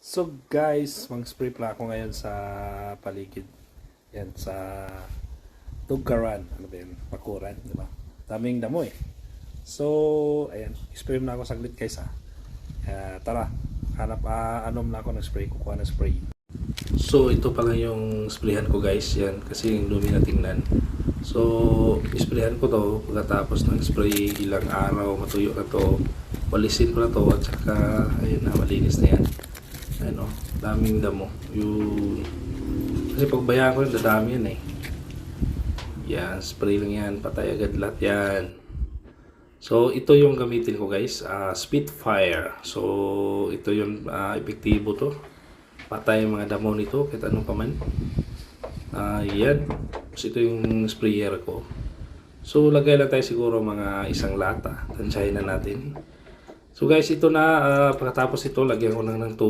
So guys, mag-spray pala ako ngayon sa paligid. Yan, sa Tugkaran. Ano ba yun? Bakuran, di ba? Daming damo eh. So, ayan. Spray na ako saglit guys ha. Tara, hanap anom na ako ng spray. Kukuha ng spray. So, ito pala yung sprayhan ko guys. Yan, kasi yung dumi na tingnan. So, sprayhan ko to. Pagkatapos ng spray, ilang araw, matuyo na to. Walisin ko na to. At saka, ayun na, malinis na yan. Ano, daming damo. Yung kasi pagbayaan ko yun, dadami yan eh. Yan, spray lang yan. Patay agad lahat yan. So, ito yung gamitin ko guys. Spitfire. So, ito yung epektibo to. Patay yung mga damo nito. Kahit anong pa man. Yan. So, ito yung sprayer ko. So, lagay lang tayo siguro mga isang lata. Tansyahin na natin. So guys, ito na. Pagkatapos ito, lagyan ko lang ng tubig.